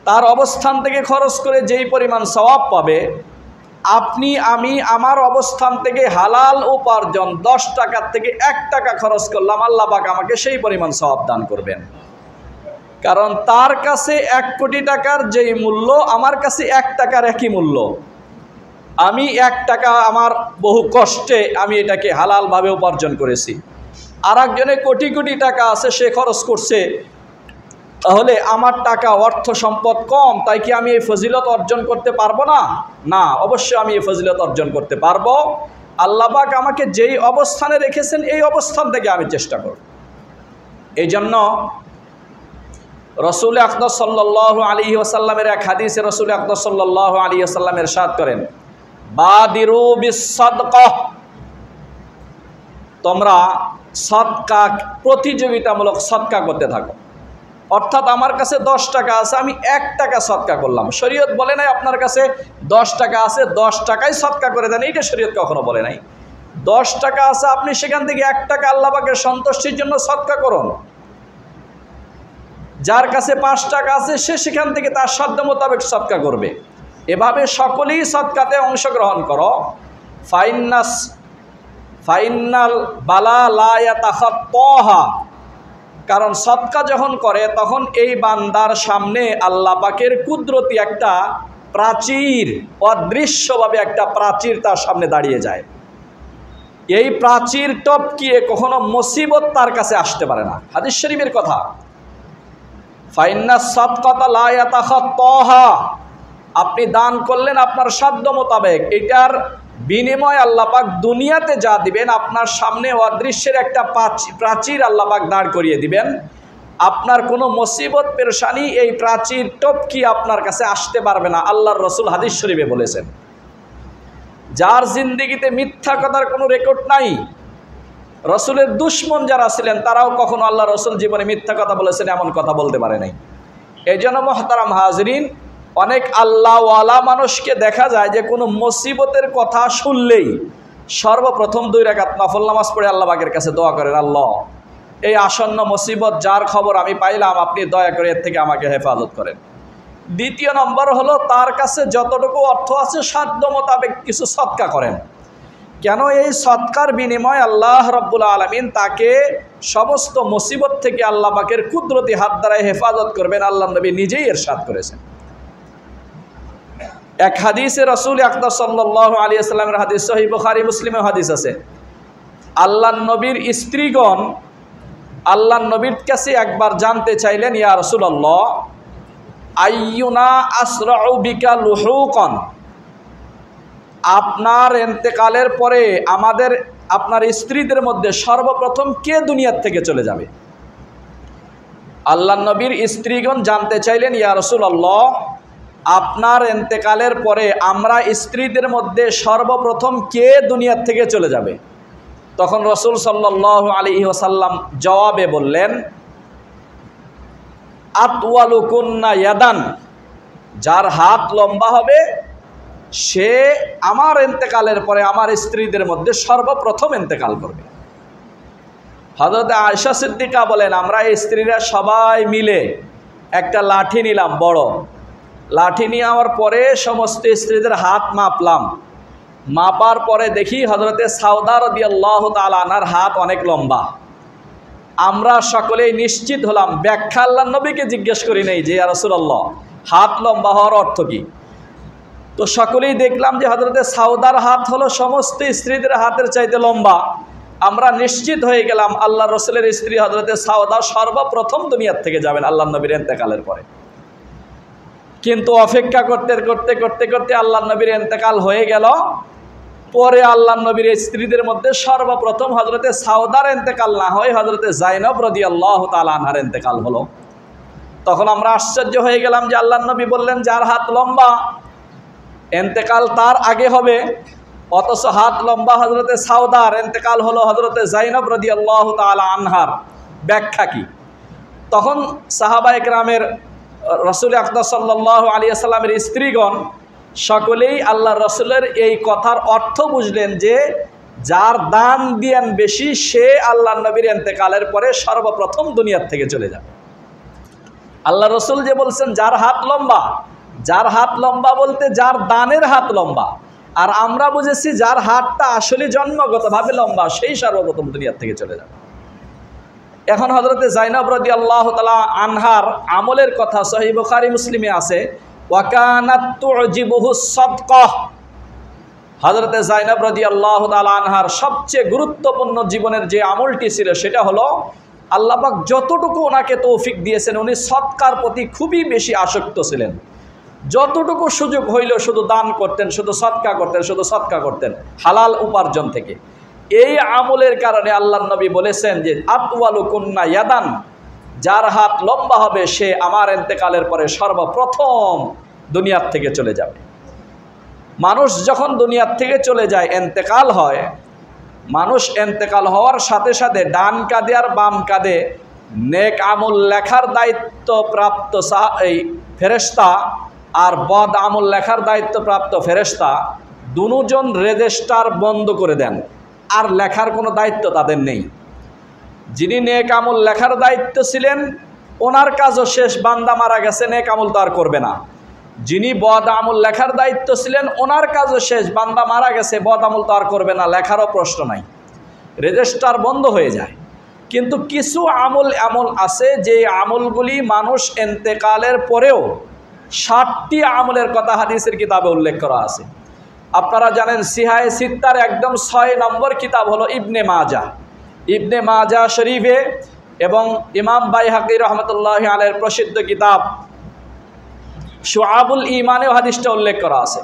A: তার অবস্থান থেকে খরচ করে যেই পরিমাণ সওয়াব পাবে, আমি আমার অবস্থান থেকে হালাল উপার্জন 10 টাকার থেকে 1 টাকা খরচ করলাম, আল্লাহ পাক আমাকে সেই পরিমাণ সওয়াব দান করবেন। কারণ তার কাছে 1 কোটি টাকার যেই মূল্য, আমার কাছে 1 টাকার একই মূল্য। আমি 1 টাকা আমার বহু কষ্টে আমি এটাকে হালালভাবে উপার্জন করেছি, আর একজনে কোটি কোটি টাকা আছে, সে খরচ করছে। তাহলে আমার টাকা অর্থ সম্পদ কম, তাই কি আমি এই ফজিলত অর্জন করতে পারবো না? না, অবশ্যই আমি এই ফজিলত অর্জন করতে পারবো। আল্লাহ পাক আমাকে যেই অবস্থানে রেখেছেন, এই অবস্থান থেকে আমি চেষ্টা করব। এই জন্য রসুল আকরাম সাল্লাল্লাহু আলাইহি ওয়াসাল্লামের এক হাদিসে রসুল আকরাম সাল্লাল্লাহু আলাইহি ওয়াসাল্লাম ইরশাদ করেন, বাদিরু বিস-সাদকাহ, তোমরা সদকা, প্রতিযোগিতামূলক সদকা করতে থাকো। অর্থাৎ আমার কাছে 10 টাকা আছে, আমি 1 টাকা সদকা করলাম। শরীয়ত বলে নাই আপনার কাছে 10 টাকা আছে 10 টাকাই সদকা করে দেন, এইটা শরীয়ত কখনো বলে নাই। 10 টাকা আছে, আপনি সেখান থেকে 1 টাকা আল্লাহ পাকের সন্তুষ্টির জন্য সদকা করুন। যার কাছে 5 টাকা আছে, সে সেখান থেকে তার সাধ্য মোতাবেক সদকা করবে। এভাবে সকলেই সদকাতে অংশগ্রহণ করো। ফাইনাল বালা লা ইয়াতাখাত্তাহা, কারণ সদকা যখন করে তখন এই বান্দার সামনে আল্লাহ পাকের কুদরতি একটা প্রাচীর, অদৃশ্যভাবে একটা প্রাচীর তার সামনে দাঁড়িয়ে যায়। এই প্রাচীর টপকিয়ে কখনো মুসিবত তার কাছে আসতে পারে না। হাদিস শরীফের কথা, ফাইন্নাস সাদকাতা লা ইয়াতাখাত্তাহা, আপনি দান করলেন আপনার সাধ্য মোতাবেক, এটার বিনিময় আল্লাহ পাক দুনিয়াতে যা দিবেন, আপনার সামনে অদৃশ্যের একটা প্রাচীর আল্লাহ পাক দাঁড় করিয়ে দিবেন। আপনার কোনো মুসিবত পেরেশানি এই প্রাচীর টপকি আপনার কাছে আসতে পারবে না। আল্লাহর রসুল হাদিস শরীফে বলেছেন, যার জিন্দেগিতে মিথ্যা কথার কোনো রেকর্ড নাই, রসুলের দুশ্মন যারা ছিলেন তারাও কখনো আল্লাহ রসুল জীবনে মিথ্যা কথা বলেছেন এমন কথা বলতে পারে নাই। এই জন্য মহতারাম হাজরিন, অনেক আল্লাহওয়ালা মানুষকে দেখা যায় যে কোনো মুসিবতের কথা শুনলেই সর্বপ্রথম 2 রাকাত নফল নামাজ পড়ে আল্লাহ পাকের কাছে দোয়া করেন, আল্লাহ এই আসন্ন মুসিবত যার খবর আমি পাইলাম, আপনি দয়া করে এর থেকে আমাকে হেফাজত করেন। দ্বিতীয় নম্বর হলো, তার কাছে যতটুকু অর্থ আছে সাধ্য মোতাবেক কিছু সদকা করেন। কেন? এই সদকার বিনিময় আল্লাহ রাব্বুল আলামিন তাকে সমস্ত মুসিবত থেকে আল্লাহ পাকের কুদরতি হাত দ্বারা হেফাজত করবেন। আল্লাহ নবী নিজেই ইরশাদ করেছেন। এক হাদিসে রাসূল আকরাম সাল্লাল্লাহু আলাইহি ওয়াসাল্লামের হাদিস, সহিহ বুখারী মুসলিমের হাদিস আছে, আল্লাহর নবীর স্ত্রীগণ আল্লাহর নবীর কাছে একবার জানতে চাইলেন, ইয়া রাসূলুল্লাহ আইয়ুনা আসরাউ বিকা লুহুকান, আপনার ইন্তেকালের পরে আপনার স্ত্রীদের মধ্যে সর্বপ্রথম কে দুনিয়ার থেকে চলে যাবে? আল্লাহর নবীর স্ত্রীগণ জানতে চাইলেন, ইয়া রাসূলুল্লাহ আপনার ইন্তেকালের পরে আমরা স্ত্রীদের মধ্যে সর্বপ্রথম কে দুনিয়ার থেকে চলে যাবে? তখন রাসূল সাল্লাল্লাহু আলাইহি ওয়াসাল্লাম জবাবে বললেন, আতওয়ালুকুন্না ইয়াদান, যার হাত লম্বা হবে সে আমার ইন্তেকালের পরে আমার স্ত্রীদের মধ্যে সর্বপ্রথম ইন্তেকাল করবে। হযরত আয়েশা সিদ্দিকা বলেন, আমরা স্ত্রীরা সবাই মিলে একটা লাঠি নিলাম, বড় লাঠি নেওয়ার পরে সমস্ত স্ত্রীদের হাত মাপলাম, মাপার পরে দেখি হযরতে সাউদা রাদিয়াল্লাহু তাআলা আনহার হাত অনেক লম্বা। আমরা সকলেই নিশ্চিত হলাম, ব্যাখ্যা আল্লাহর নবীকে জিজ্ঞেস করি নাই যে ইয়া রাসূলুল্লাহ হাত লম্বা হওয়ার অর্থ কি। তো সকলেই দেখলাম যে হযরতে সাউদার হাত হলো সমস্ত স্ত্রীদের হাতের চাইতে লম্বা। আমরা নিশ্চিত হয়ে গেলাম আল্লাহ রসুলের স্ত্রী হযরতে সাউদা সর্বপ্রথম দুনিয়ার থেকে যাবেন আল্লাহর নবীর ইন্তেকালের পরে। কিন্তু অপেক্ষা করতে করতে করতে করতে আল্লাহর নবীর ইন্তেকাল হয়ে গেল। পরে আল্লাহর নবীর স্ত্রীদের মধ্যে সর্বপ্রথম হযরতে সাউদার ইন্তেকাল না হয় হযরতে যায়েনব রাদিয়াল্লাহু তাআলা আনহার ইন্তেকাল হলো। তখন আমরা আশ্চর্য হয়ে গেলাম যে আল্লাহর নবী বললেন যার হাত লম্বা ইন্তেকাল তার আগে হবে, অথচ হাত লম্বা হযরতে সাউদার ইন্তেকাল হলো হযরতে যায়েনব রাদিয়াল্লাহু তাআলা আনহার। ব্যাখ্যা কি? তখন সাহাবায়ে কেরামের রাসূল আকরাম সাল্লাল্লাহু আলাইহি ওয়াসাল্লামের স্ত্রীগণ সকলেই আল্লাহ রসুলের এই কথার অর্থ বুঝলেন যে যার দান দিয়েন বেশি সে আল্লাহ নবীর ইন্তেকালের পরে সর্বপ্রথম দুনিয়ার থেকে চলে যাবে। আল্লাহ রসুল যে বলছেন যার হাত লম্বা, যার হাত লম্বা বলতে যার দানের হাত লম্বা, আর আমরা বুঝেছি যার হাতটা আসলে জন্মগতভাবে লম্বা সেই সর্বপ্রথম দুনিয়ার থেকে চলে যাবে। এখন হযরতে যায়েনব রাদিয়াল্লাহু তাআলা আনহার আমলের কথা সহিহ বুখারী মুসলিমে আছে, ওয়াকানাত তুজিবুহু সাদকাহ। হযরতে যায়েনব রাদিয়াল্লাহু তাআলা আনহার সবচেয়ে গুরুত্বপূর্ণ জীবনের যে আমলটি ছিল সেটা হলো আল্লাহ পাক যতটুকু ওনাকে তৌফিক দিয়েছেন উনি সদকার প্রতি খুবই বেশি আসক্ত ছিলেন। যতটুকু সুযোগ হইল শুধু দান করতেন, শুধু সদকা করতেন, শুধু সদকা করতেন হালাল উপার্জন থেকে। এই আমলের কারণে আল্লাহর নবী বলেছেন যে আতওয়ালুকুন্না ইয়াদান, যার হাত লম্বা হবে সে আমার ইন্তেকালের পরে সর্বপ্রথম দুনিয়ার থেকে চলে যাবে। মানুষ যখন দুনিয়ার থেকে চলে যায়, ইন্তেকাল হয়, মানুষ ইন্তেকাল হওয়ার সাথে সাথে ডান কাঁধে আর বাম কাঁধে নেক আমল লেখার দায়িত্বপ্রাপ্ত এই ফেরেশতা আর বদ আমল লেখার দায়িত্বপ্রাপ্ত ফেরেশতা দুজন রেজিস্টার বন্ধ করে দেন, আর লেখার কোনো দায়িত্ব তাদের নেই। যিনি নেক আমল লেখার দায়িত্ব ছিলেন ওনার কাজও শেষ, বান্দা মারা গেছে, নেক আমল তো আর করবে না। যিনি বদ আমল লেখার দায়িত্ব ছিলেন ওনার কাজও শেষ, বান্দা মারা গেছে, বদ আমল তো আর করবে না, লেখারও প্রশ্ন নাই, রেজিস্টার বন্ধ হয়ে যায়। কিন্তু কিছু আমল এমন আছে যে আমলগুলি মানুষ ইন্তেকালের পরেও 60টি আমলের কথা হাদিসের কিতাবে উল্লেখ করা আছে। আপনারা জানেন সিহায়ে সিত্তার একদম 6 নম্বর কিতাব হলো ইবনে মাজাহ। ইবনে মাজাহ শরীফে এবং ইমাম বাইহাকি রহমতুল্লাহি আলাইহির প্রসিদ্ধ কিতাব শুআবুল ঈমানেও হাদিসটা উল্লেখ করা আছে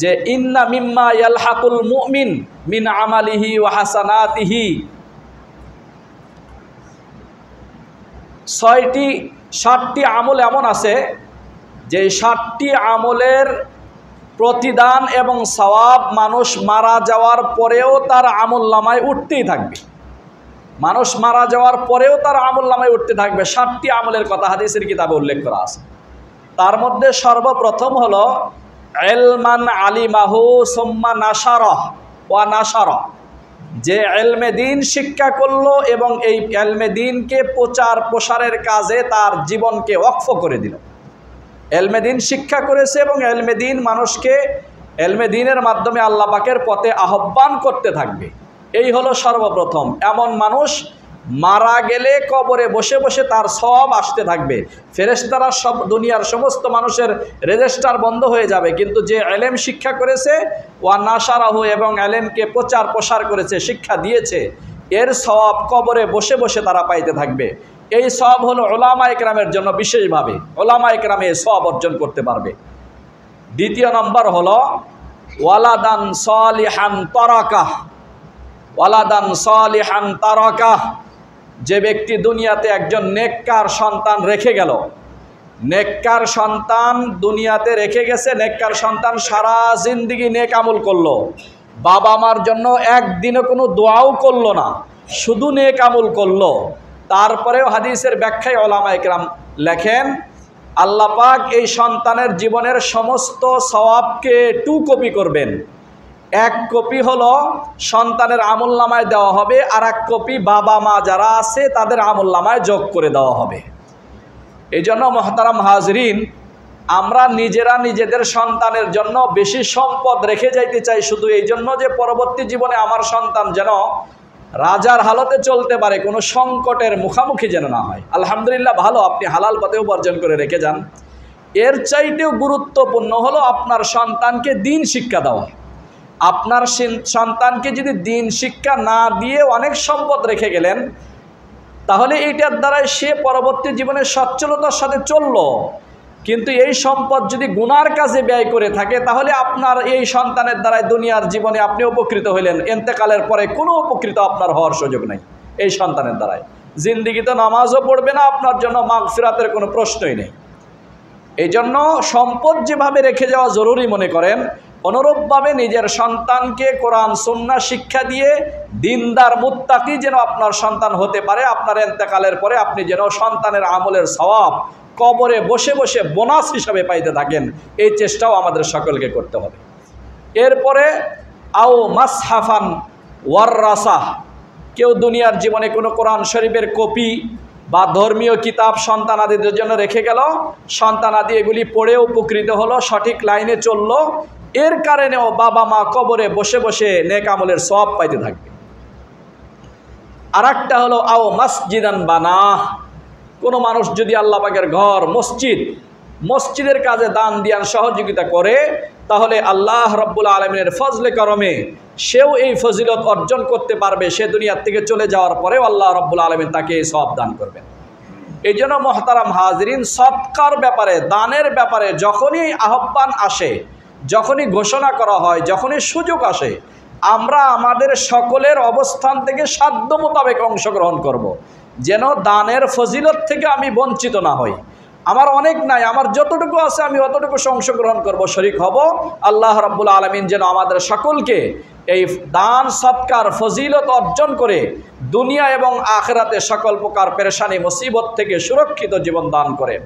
A: যে ইন্না মিম্মা ইয়ালহাকুল মুমিন মিন আমালিহি ওয়া হাসানাতিহি, 60টি আমল এমন আছে যে 60টি আমলের প্রতিদান এবং সওয়াব মানুষ মারা যাওয়ার পরেও তার আমলনামায় উঠতেই থাকবে। মানুষ মারা যাওয়ার পরেও তার আমলনামায় উঠতে থাকবে। 60টি আমলের কথা হাদিসের কিতাবে উল্লেখ করা আছে। তার মধ্যে সর্বপ্রথম হলো ইলমান আলিমাহু সুম্মা নাশারাহ ওয়া নাশারা, যে ইলমে দ্বীন শিক্ষা করলো এবং এই ইলমে দ্বীনকে প্রচার প্রসারের কাজে তার জীবনকে ওয়াকফ করে দিল। ইলমে দ্বীন শিক্ষা করেছে এবং ইলমে দ্বীন মানুষকে ইলমে দ্বীনের মাধ্যমে আল্লাহ পাকের পথে আহ্বান করতে থাকবে। এই হলো সর্বপ্রথম এমন মানুষ মারা গেলে কবরে বসে বসে তার সওয়াব আসতে থাকবে। ফেরেশতারা সব দুনিয়ার সমস্ত মানুষের রেজিস্টার বন্ধ হয়ে যাবে, কিন্তু যে ইলম শিক্ষা করেছে ওয়া নাশারাহু এবং ইলমকে প্রচার প্রসার করেছে, শিক্ষা দিয়েছে, এর সওয়াব কবরে বসে বসে তারা পাইতে থাকবে। এই সওয়াব হলো উলামা ইকরামের জন্য বিশেষভাবে, উলামা ইকরামে এই সওয়াব অর্জন করতে পারবে। দ্বিতীয় নম্বর হলো ওয়ালাদান সালিহান তারাকাহ, ওয়ালাদান সালিহান তারাকাহ, যে ব্যক্তি দুনিয়াতে একজন নেককার সন্তান রেখে গেল, নেককার সন্তান দুনিয়াতে রেখে গেছে, নেককার সন্তান সারা জিন্দেগি নেক আমল করলো, বাবা মার জন্য একদিনও কোনো দোয়াও করলো না, শুধু নেক আমল করলো, তারপরেও হাদিসের ব্যাখ্যায় উলামা ইকরাম লেখেন আল্লাহ পাক এই সন্তানের জীবনের সমস্ত সওয়াবকে 2 কপি করবেন। 1 কপি হলো সন্তানের আমলনামায় দেওয়া হবে, আর 1 কপি বাবা মা যারা আছে তাদের আমলনামায় যোগ করে দেওয়া হবে। এই জন্য মুহতারাম হাজরিন, আমরা নিজেরা নিজেদের সন্তানের জন্য বেশি সম্পদ রেখে যাইতে চাই, শুধু এই জন্য যে পরবর্তী জীবনে আমার সন্তান যেন রাজার হালতে চলতে পারে, কোনো সংকটের মুখোমুখি যেন না হয়। আলহামদুলিল্লাহ, ভালো, আপনি হালাল পথে উপার্জন করে রেখে যান। এর চাইতেও গুরুত্বপূর্ণ হলো আপনার সন্তানকে দিন শিক্ষা দেওয়া। আপনার সন্তানকে যদি দিন শিক্ষা না দিয়ে অনেক সম্পদ রেখে গেলেন, তাহলে এইটার দ্বারাই সে পরবর্তী জীবনে সচ্ছলতার সাথে চললো, কিন্তু এই সম্পদ যদি গুনার কাজে ব্যয় করে থাকে, তাহলে আপনার এই সন্তানের দ্বারাই দুনিয়ার জীবনে আপনি উপকৃত হইলেন, ইন্তেকালের পরে কোনো উপকৃত আপনার হওয়ার সুযোগ নেই এই সন্তানের দ্বারাই। জিন্দিগিতে নামাজও পড়বে না, আপনার জন্য মাগফিরাতের কোনো প্রশ্নই নেই। এই জন্য সম্পদ যেভাবে রেখে যাওয়া জরুরি মনে করেন, অনুরূপভাবে নিজের সন্তানকে কোরআন সুন্নাহ শিক্ষা দিয়ে দিনদার মুত্তাকি যেন আপনার সন্তান হতে পারে, আপনার ইন্তেকালের পরে আপনি যেন সন্তানের আমলের সওয়াব কবরে বসে বসে বোনাস হিসাবে পাইতে থাকেন, এই চেষ্টাও আমাদের সকলকে করতে হবে। এরপরে আও মাসহাফান ওয়াররাসাহ, কেউ দুনিয়ার জীবনে কোনো কোরআন শরীফের কপি বা ধর্মীয় কিতাব সন্তানাদিদের জন্য রেখে গেল, সন্তানাদি এগুলি পড়ে উপকৃত হলো, সঠিক লাইনে চললো, এর কারণেও বাবা মা কবরে বসে বসে নেক আমলের সওয়াব পাইতে থাকবে। আর একটা হলো আও মসজিদান বানাহ, কোনো মানুষ যদি আল্লাহ পাকের ঘর মসজিদের কাজে দান দিয়ান সহযোগিতা করে, তাহলে আল্লাহ রাব্বুল আলামিনের ফজলে করমে সেও এই ফজিলত অর্জন করতে পারবে। সে দুনিয়ার থেকে চলে যাওয়ার পরেও আল্লাহ রাব্বুল আলামিন তাকে এই সওয়াব দান করবেন। এই জন্য মুহতারাম হাজরিন, সদকার ব্যাপারে, দানের ব্যাপারে যখনই আহ্বান আসে, যখনই ঘোষণা করা হয়, যখনই সুযোগ আসে, আমরা আমাদের সকলের অবস্থান থেকে সাধ্য মোতাবেক অংশগ্রহণ করব, যেন দানের ফজিলত থেকে আমি বঞ্চিত না হই। আমার অনেক নাই, আমার যতটুকু আছে আমি অতটুকু অংশগ্রহণ করব, শরীক হব। আল্লাহ রাব্বুল আলামিন যেন আমাদের সকলকে এই দান সৎকার ফজিলত অর্জন করে দুনিয়া এবং আখিরাতে সকল প্রকার পেরেশানি মুসিবত থেকে সুরক্ষিত জীবন দান করেন।